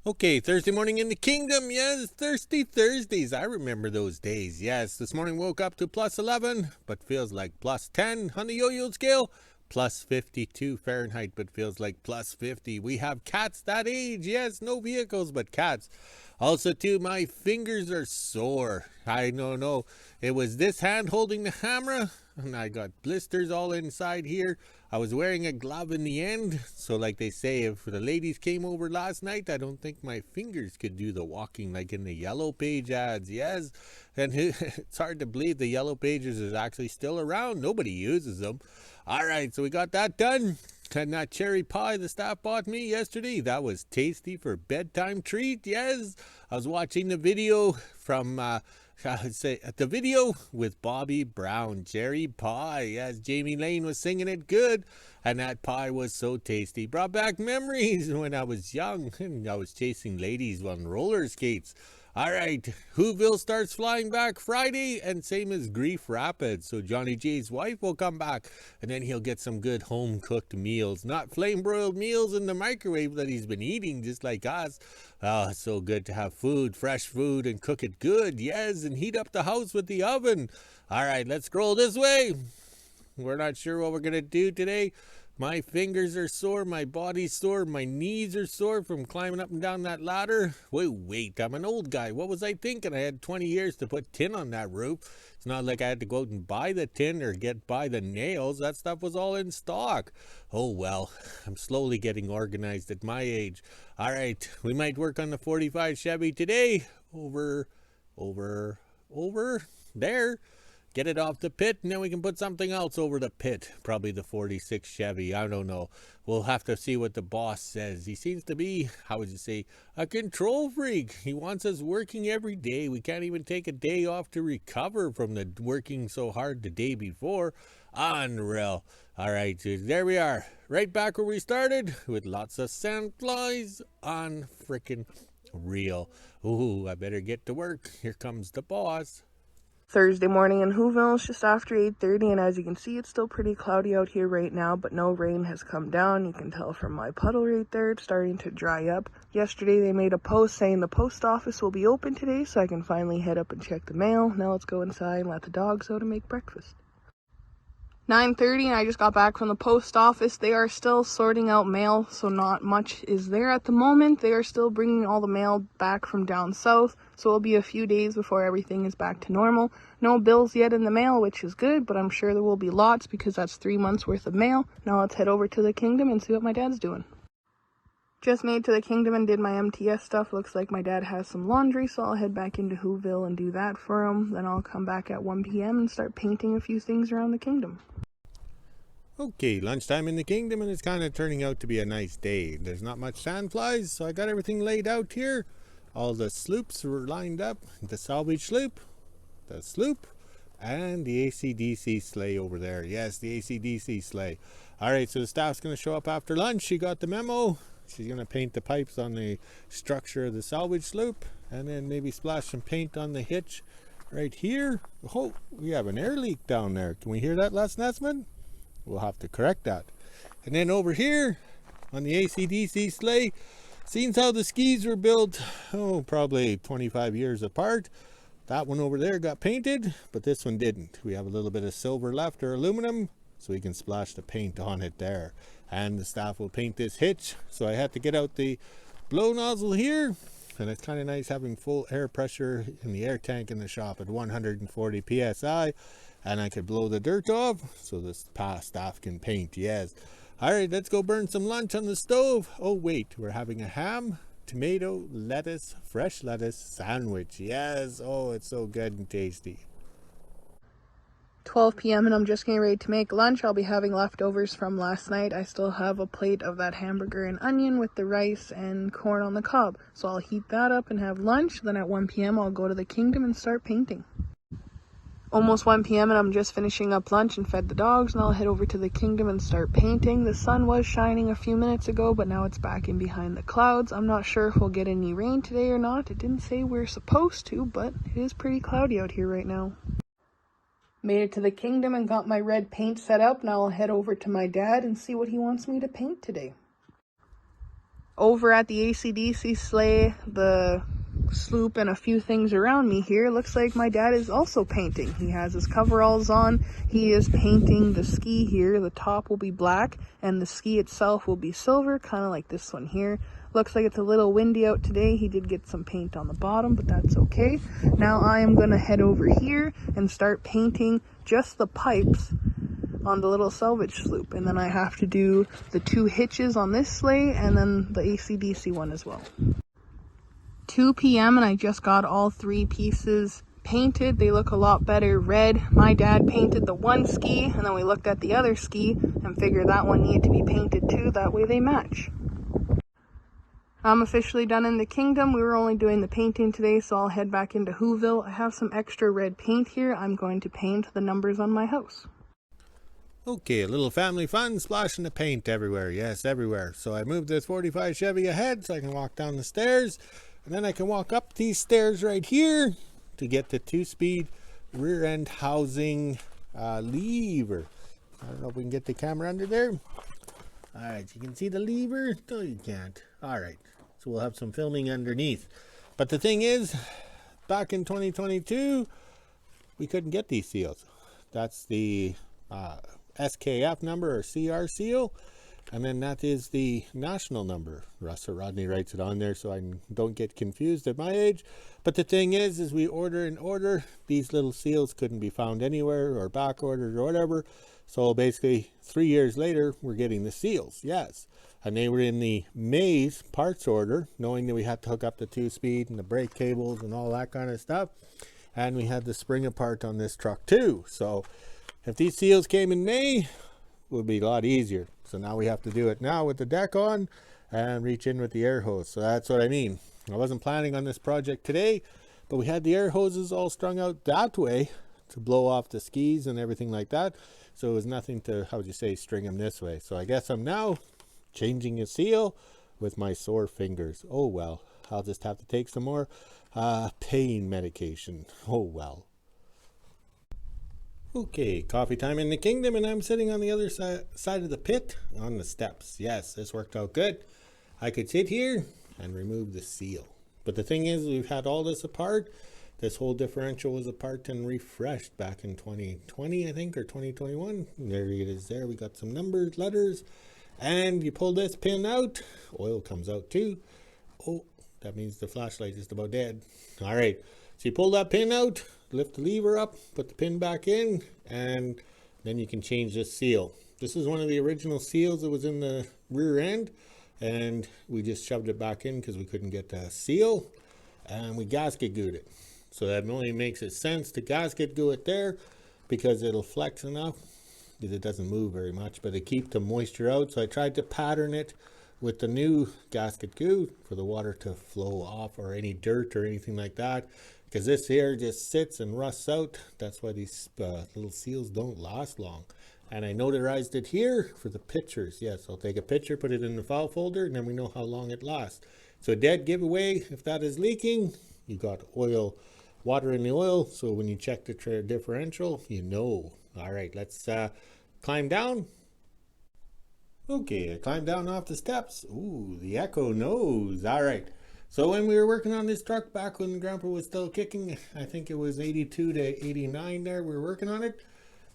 Okay, Thursday morning in the kingdom. Yes, Thirsty Thursdays. I remember those days. Yes, this morning woke up to plus 11, but feels like plus 10 on the yo-yo scale. Plus 52 Fahrenheit, but feels like plus 50. We have cats that age. Yes, no vehicles, but cats. Also, too, my fingers are sore. I don't know. It was this hand holding the hammer, and I got blisters all inside here. I was wearing a glove in the end, so like they say, if the ladies came over last night, I don't think my fingers could do the walking like in the Yellow Page ads. Yes, and it's hard to believe the Yellow Pages is actually still around. Nobody uses them. All right, so we got that done. And that cherry pie the staff bought me yesterday, that was tasty for bedtime treat. Yes, I was watching the video from I would say the video with Bobby Brown, cherry pie. Yes, Jamie Lane was singing it good, and that pie was so tasty. Brought back memories when I was young and I was chasing ladies on roller skates. All right, WHO-ville starts flying back Friday, and same as Grief Rapids. So Johnny J's wife will come back, and then he'll get some good home-cooked meals, not flame-broiled meals in the microwave that he's been eating, just like us. Oh, it's so good to have food, fresh food, and cook it good, yes, and heat up the house with the oven. All right, let's scroll this way. We're not sure what we're going to do today. My fingers are sore, my body's sore, my knees are sore from climbing up and down that ladder. Wait, I'm an old guy. What was I thinking? I had 20 years to put tin on that roof. It's not like I had to go out and buy the tin or buy the nails. That stuff was all in stock. Oh well, I'm slowly getting organized at my age. All right, we might work on the 45 Chevy today. Over there. Get it off the pit, and then we can put something else over the pit. Probably the 46 Chevy. I don't know. We'll have to see what the boss says. He seems to be, how would you say, a control freak. He wants us working every day. We can't even take a day off to recover from the working so hard the day before. Unreal. All right, there we are. Right back where we started, with lots of sandflies on frickin' real. Ooh, I better get to work. Here comes the boss. Thursday morning in WHO-ville. It's just after 8:30, and as you can see, it's still pretty cloudy out here right now, but no rain has come down. You can tell from my puddle right there, it's starting to dry up. Yesterday they made a post saying the post office will be open today, so I can finally head up and check the mail. Now let's go inside and let the dogs out and make breakfast. 9:30, and I just got back from the post office. They are still sorting out mail, so not much is there at the moment. They are still bringing all the mail back from down south, so it'll be a few days before everything is back to normal. No bills yet in the mail, which is good, but I'm sure there will be lots because that's 3 months worth of mail. Now let's head over to the kingdom and see what my dad's doing. Just made to the kingdom and did my MTS stuff. Looks like my dad has some laundry, so I'll head back into WHO-ville and do that for him. Then I'll come back at 1 p.m. and start painting a few things around the kingdom. Okay, lunchtime in the kingdom, and it's kind of turning out to be a nice day. There's not much sandflies, so I got everything laid out here. All the sloops were lined up. The Salvage Sloop, the sloop, and the AC/DC sleigh over there. Yes, the AC/DC sleigh. All right, so the staff's going to show up after lunch. She got the memo. She's going to paint the pipes on the structure of the Salvage Sloop, and then maybe splash some paint on the hitch right here. Oh, we have an air leak down there. Can we hear that, Les Nesman? We'll have to correct that. And then over here on the AC/DC sleigh, seeing how the skis were built, probably 25 years apart. That one over there got painted, but this one didn't. We have a little bit of silver left, or aluminum, so we can splash the paint on it there. And the staff will paint this hitch, so I had to get out the blow nozzle here. And it's kind of nice having full air pressure in the air tank in the shop at 140 psi, and I could blow the dirt off so the staff can paint. Yes. All right, let's go burn some lunch on the stove. Oh wait, we're having a ham, tomato, lettuce, fresh lettuce sandwich. Yes. Oh, it's so good and tasty. 12 p.m. and I'm just getting ready to make lunch. I'll be having leftovers from last night. I still have a plate of that hamburger and onion with the rice and corn on the cob. So I'll heat that up and have lunch. Then at 1 p.m. I'll go to the kingdom and start painting. Almost 1 p.m. and I'm just finishing up lunch and fed the dogs, and I'll head over to the kingdom and start painting. The sun was shining a few minutes ago, but now it's back in behind the clouds. I'm not sure if we'll get any rain today or not. It didn't say we're supposed to, but it is pretty cloudy out here right now. Made it to the kingdom and got my red paint set up. Now I'll head over to my dad and see what he wants me to paint today. over at the AC/DC sleigh, the sloop, and a few things around me here, looks like my dad is also painting. He has his coveralls on. He is painting the ski here. The top will be black and the ski itself will be silver, kind of like this one here. Looks like it's a little windy out today. He did get some paint on the bottom, but that's okay. Now I am going to head over here and start painting just the pipes on the little Salvage Sloop, and then I have to do the 2 hitches on this sleigh and then the AC/DC one as well. 2 p.m. and I just got all 3 pieces painted. They look a lot better red. My dad painted the one ski, and then we looked at the other ski and figured that one needed to be painted too, that way they match. I'm officially done in the kingdom. We were only doing the painting today, so I'll head back into WHO-ville. I have some extra red paint here. I'm going to paint the numbers on my house. Okay, a little family fun, splashing the paint everywhere. Yes, everywhere. So I moved this 45 Chevy ahead so I can walk down the stairs. And then I can walk up these stairs right here to get the 2-speed rear end housing lever. I don't know if we can get the camera under there. All right, you can see the lever. No, you can't. All right, so we'll have some filming underneath. But the thing is, back in 2022, we couldn't get these seals. That's the SKF number or CR seal, and then that is the national number. Russ or Rodney writes it on there so I don't get confused at my age. But the thing is we order, these little seals couldn't be found anywhere or back ordered or whatever. So basically 3 years later we're getting the seals, yes. And they were in the May's parts order, knowing that we had to hook up the 2-speed and the brake cables and all that kind of stuff. And we had the spring apart on this truck too. So if these seals came in May, it would be a lot easier. So now we have to do it now with the deck on and reach in with the air hose. So that's what I mean. I wasn't planning on this project today, but we had the air hoses all strung out that way to blow off the skis and everything like that. So it was nothing to, how would you say, string them this way. So I guess I'm now changing a seal with my sore fingers. Oh well, I'll just have to take some more pain medication. Oh well. Okay, coffee time in the kingdom, and I'm sitting on the other side of the pit on the steps. Yes, this worked out good. I could sit here and remove the seal. But the thing is, we've had all this apart. This whole differential was apart and refreshed back in 2020, I think, or 2021. There it is there. We got some numbers, letters, and you pull this pin out. Oil comes out too. Oh, that means the flashlight is about dead. All right, so you pull that pin out, lift the lever up, put the pin back in, and then you can change this seal. This is one of the original seals that was in the rear end, and we just shoved it back in because we couldn't get the seal, and we gasket glued it. So that only makes it sense to gasket glue it there because it'll flex enough because it doesn't move very much, but it keeps the moisture out. So I tried to pattern it with the new gasket glue for the water to flow off or any dirt or anything like that, because this here just sits and rusts out. That's why these little seals don't last long. And I notarized it here for the pictures. Yes, I'll take a picture, put it in the file folder, and then we know how long it lasts. So dead giveaway, if that is leaking, you got oil, water in the oil. So when you check the differential, you know. All right, let's climb down. Okay, I climbed down off the steps. Ooh, the echo knows. All right. So when we were working on this truck back when Grandpa was still kicking, I think it was 82 to 89 there, we were working on it.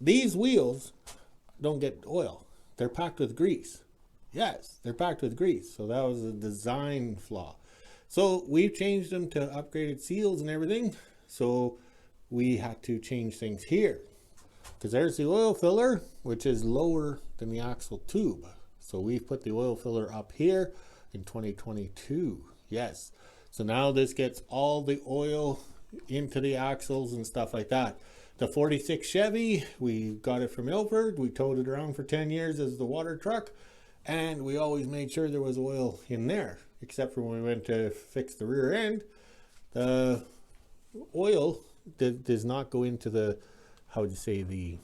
These wheels don't get oil. They're packed with grease. Yes, they're packed with grease. So that was a design flaw. So we've changed them to upgraded seals and everything. So we had to change things here. Because there's the oil filler, which is lower than the axle tube. So we've put the oil filler up here in 2022. Yes. So now this gets all the oil into the axles and stuff like that. The 46 Chevy, we got it from Ilford. We towed it around for 10 years as the water truck. And we always made sure there was oil in there. Except for when we went to fix the rear end. The oil does not go into the, how would you say, the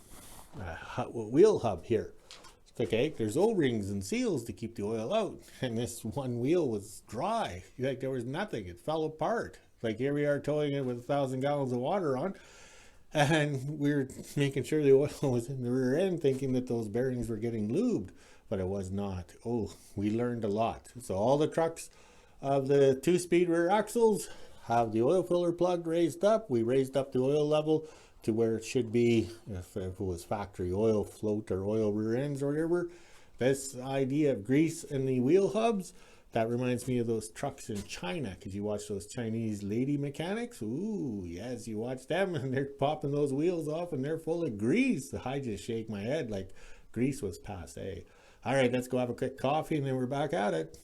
wheel hub here. Okay, there's O-rings and seals to keep the oil out, and this one wheel was dry. Like there was nothing. It fell apart. Like here we are towing it with 1,000 gallons of water on, and we were making sure the oil was in the rear end, thinking that those bearings were getting lubed. but it was not. Oh, we learned a lot. So all the trucks of the 2-speed rear axles have the oil filler plug raised up. We raised up the oil level to where it should be if it was factory oil float or oil rear ends or whatever. This idea of grease in the wheel hubs, that reminds me of those trucks in China, because you watch those Chinese lady mechanics. Ooh, yes, you watch them and they're popping those wheels off and they're full of grease. I just shake my head like grease was passe. All right, let's go have a quick coffee and then we're back at it.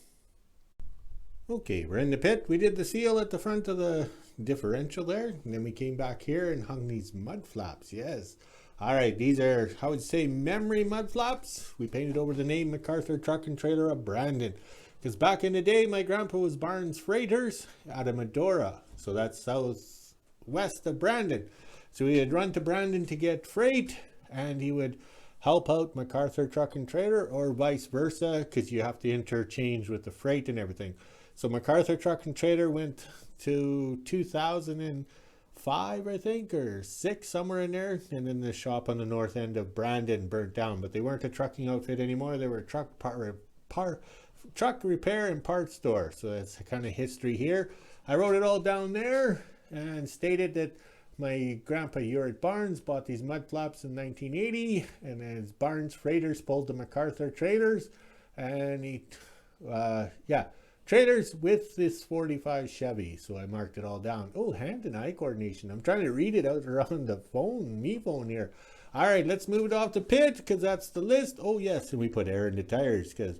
Okay, we're in the pit. We did the seal at the front of the differential there, and then we came back here and hung these mud flaps. Yes. All right, these are, I would say, memory mud flaps. We painted over the name MacArthur Truck and Trailer of Brandon, because back in the day, my grandpa was Barnes Freighters out of Medora, so that's southwest of Brandon. So he would run to Brandon to get freight, and he would help out MacArthur Truck and Trailer, or vice versa, because you have to interchange with the freight and everything. So MacArthur Truck and Trailer went to 2005, I think, or 6, somewhere in there. And then the shop on the north end of Brandon burnt down. But they weren't a trucking outfit anymore. They were a truck repair and parts store. So that's the kind of history here. I wrote it all down there and stated that my grandpa Uric Barnes bought these mud flaps in 1980. And as Barnes Freighters pulled the MacArthur trailers. And he, trailers with this 45 Chevy. So I marked it all down. Oh, hand and eye coordination. I'm trying to read it out around the phone, me phone here. All right, let's move it off the pit because that's the list. Oh, yes, and we put air in the tires because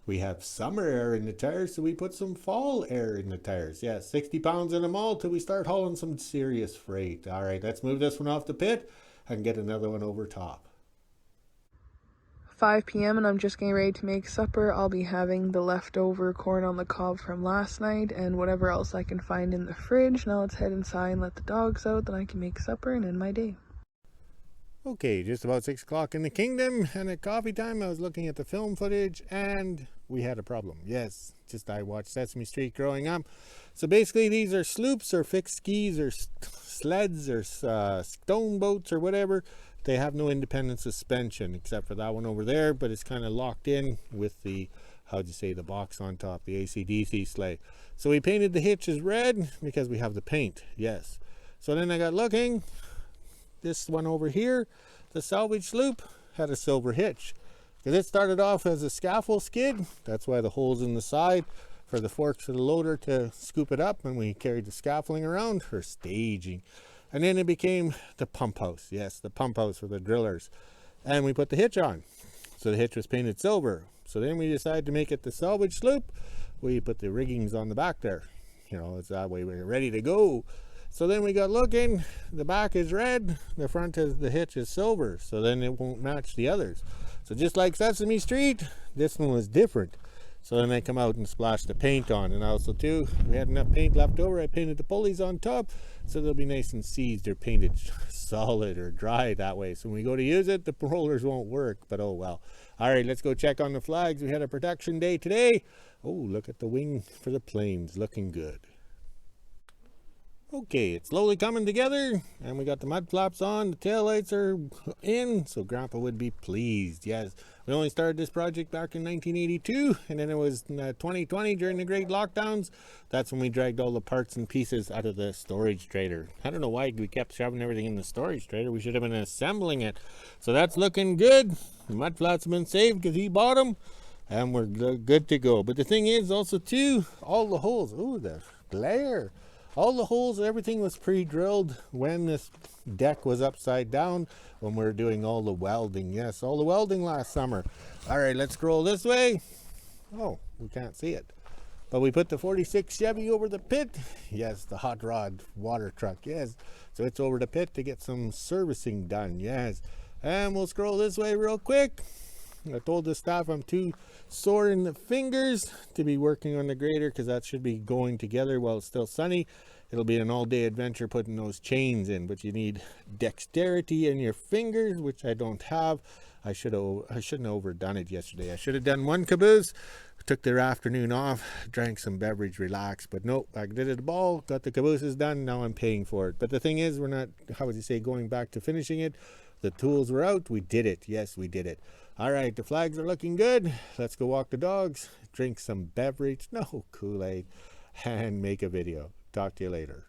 we have summer air in the tires. So we put some fall air in the tires. Yeah, 60 pounds in them all till we start hauling some serious freight. All right, let's move this one off the pit and get another one over top. 5 p.m. and I'm just getting ready to make supper. I'll be having the leftover corn on the cob from last night and whatever else I can find in the fridge. Now let's head inside and let the dogs out, then I can make supper and end my day. Okay, just about 6 o'clock in the kingdom, and at coffee time I was looking at the film footage and we had a problem. Yes, just I watched Sesame Street growing up. So basically these are sloops or fixed skis or sleds or stone boats or whatever. They have no independent suspension except for that one over there, but it's kind of locked in with the, the box on top, the AC/DC sleigh. So we painted the hitches red because we have the paint, yes. So then I got looking, this one over here, the Salvage Sloop, had a silver hitch. Because it started off as a scaffold skid, that's why the holes in the side for the forks of the loader to scoop it up when we carried the scaffolding around for staging. And then it became the pump house. Yes, the pump house for the drillers. And we put the hitch on. So the hitch was painted silver. So then we decided to make it the Salvage Sloop. We put the riggings on the back there. You know, it's that way we're ready to go. So then we got looking. The back is red. The front is, the hitch is silver. So then it won't match the others. So just like Sesame Street, this one was different. So then I come out and splash the paint on. And also too, we had enough paint left over. I painted the pulleys on top so they'll be nice and seized or painted solid or dry that way. So when we go to use it, the rollers won't work, but oh well. All right, let's go check on the flags. We had a production day today. Oh, look at the wing for the planes, looking good. Okay, it's slowly coming together, and we got the mud flaps on, the taillights are in, so Grandpa would be pleased. Yes, we only started this project back in 1982, and then it was 2020 during the great lockdowns. That's when we dragged all the parts and pieces out of the storage trailer. I don't know why we kept shoving everything in the storage trailer. We should have been assembling it. So that's looking good. The mud flaps have been saved because he bought them, and we're good to go. But the thing is also too, all the holes, ooh, the glare. All the holes, everything was pre-drilled when this deck was upside down, when we were doing all the welding. Yes, all the welding last summer. All right, let's scroll this way. Oh, we can't see it. But we put the 46 Chevy over the pit. Yes, the hot rod water truck, yes. So it's over the pit to get some servicing done, yes. And we'll scroll this way real quick. I told the staff I'm too sore in the fingers to be working on the grader because that should be going together while it's still sunny. It'll be an all-day adventure putting those chains in, but you need dexterity in your fingers, which I don't have. I shouldn't have overdone it yesterday. I should have done one caboose, took their afternoon off, drank some beverage, relaxed, but nope, I did it all, got the cabooses done, now I'm paying for it. But the thing is, we're not, going back to finishing it. The tools were out, we did it. Yes, we did it. All right, the flags are looking good. Let's go walk the dogs, drink some beverage, no Kool-Aid, and make a video. Talk to you later.